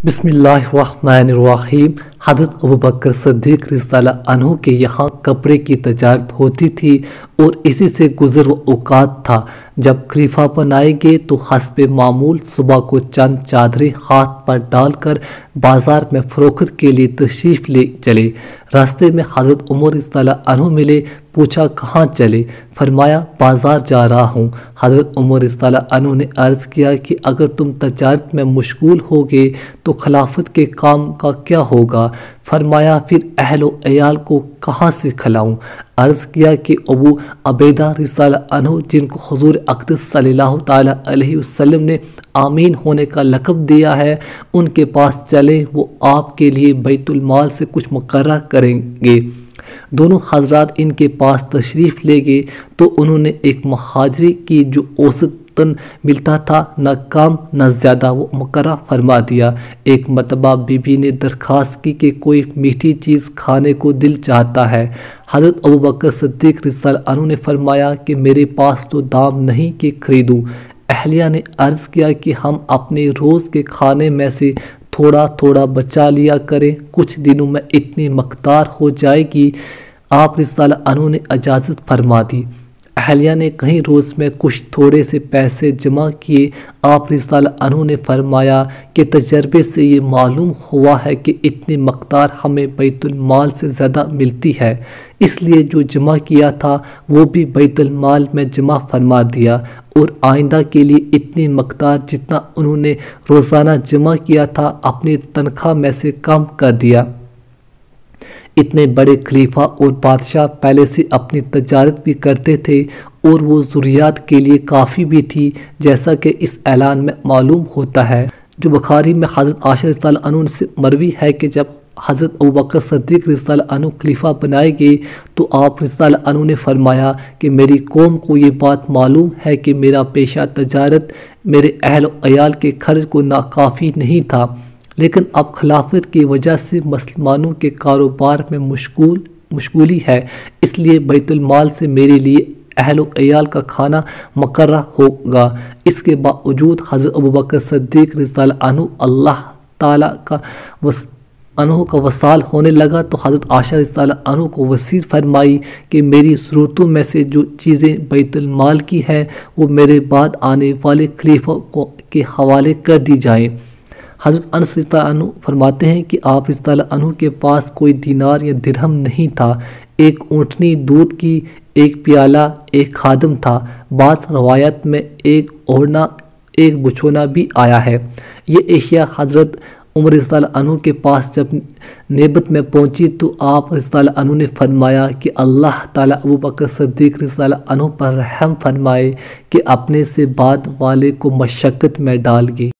بسم اللہ الرحمن الرحیم۔ حضرت ابوبکر صدیق رضی اللہ عنہ کے یہاں کپڑے کی تجارت ہوتی تھی اور اسی سے گزر و اوقات تھا۔ جب خلیفہ بنائے گئے تو حسب معمول صبح کو چند چادریں ہاتھ پر ڈال کر بازار میں فروخت کے لیے تشریف لے چلے۔ راستے میں حضرت عمر رضی اللہ عنہ ملے، پوچھا کہاں چلے؟ فرمایا بازار جا رہا ہوں۔ حضرت عمر رضی اللہ عنہ نے عرض کیا کہ اگر تم تجارت میں مشغول ہوگے تو خلافت کے کام کا کیا ہوگا؟ فرمایا پھر اہل و عیال کو کہاں سے کھلاؤں؟ عرض کیا کہ ابو عبیدہ رضی اللہ عنہ جن کو حضور اقدس صلی اللہ تعالیٰ علیہ وسلم نے آمین ہونے کا لقب دیا ہے، ان کے پاس چلیں، وہ آپ کے لیے بیت المال سے کچھ مقررہ کریں گے۔ دونوں حضرات ان کے پاس تشریف لے گئے تو انہوں نے ایک مہاجری کی جو اوسطاً ملتا تھا، نہ کم نہ زیادہ، وہ مقررہ فرما دیا۔ ایک مرتبہ بی بی نے درخواست کی کہ کوئی میٹھی چیز کھانے کو دل چاہتا ہے۔ حضرت ابوبکر صدیق رضی اللہ عنہ نے فرمایا کہ میرے پاس تو دام نہیں کہ خریدوں۔ اہلیہ نے عرض کیا کہ ہم اپنے روز کے کھانے میں سے تھوڑا تھوڑا بچا لیا کریں، کچھ دنوں میں اتنی مقدار ہو جائے گی۔ آپ رضی اللہ عنہ نے اجازت فرما دی۔ اہلیہ نے کہیں روز میں کچھ تھوڑے سے پیسے جمع کیے۔ آپ رضی اللہ عنہ نے فرمایا کہ تجربے سے یہ معلوم ہوا ہے کہ اتنی مقدار ہمیں بیت المال سے زیادہ ملتی ہے، اس لیے جو جمع کیا تھا وہ بھی بیت المال میں جمع فرما دیا، اور آئندہ کے لیے اتنی مقدار جتنا انہوں نے روزانہ جمع کیا تھا اپنی تنخواہ میں سے کم کر دیا۔ اتنے بڑے خلیفہ اور بادشاہ پہلے سے اپنی تجارت بھی کرتے تھے اور وہ ضروریات کے لیے کافی بھی تھی، جیسا کہ اس اعلان میں معلوم ہوتا ہے جو بخاری میں حضرت عائشہ رضی اللہ عنہ سے مروی ہے کہ جب حضرت ابوبکر صدیق رضی اللہ عنہ خلیفہ بنائے گئے تو آپ رضی اللہ عنہ نے فرمایا کہ میری قوم کو یہ بات معلوم ہے کہ میرا پیشہ تجارت میرے اہل و عیال کے خرچ کو ناکافی نہیں تھا، لیکن اب خلافت کی وجہ سے مسلمانوں کے کاروبار میں مشغولی ہے، اس لیے بیت المال سے میرے لیے اہل و عیال کا کھانا مقررہ ہوگا۔ اس کے باوجود حضرت ابوبکر صدیق رضی اللہ عنہ اللہ تعالیٰ کا وصال ہونے لگا تو حضرت عائشہ رضی اللہ عنہ کو وصیت فرمائی کہ میری ضرورتوں میں سے جو چیزیں بیت المال کی ہیں وہ میرے بعد آنے والے خلیفہ کے حوالے کر دی جائیں۔ حضرت انس رضی اللہ عنہ فرماتے ہیں کہ آپ رضی اللہ عنہ کے پاس کوئی دینار یا درہم نہیں تھا، ایک اونٹنی دودھ کی، ایک پیالہ، ایک خادم تھا، بعض روایت میں ایک اوڑھنا، ایک بچھونا بھی آیا ہے۔ یہ اشیاء حضرت عمر رضی اللہ عنہ کے پاس جب نوبت میں پہنچی تو آپ رضی اللہ عنہ نے فرمایا کہ اللہ تعالیٰ ابوبکر صدیق رضی اللہ عنہ پر رحم فرمائے کہ اپنے سے بعد والے کو مشقت میں ڈال گئے۔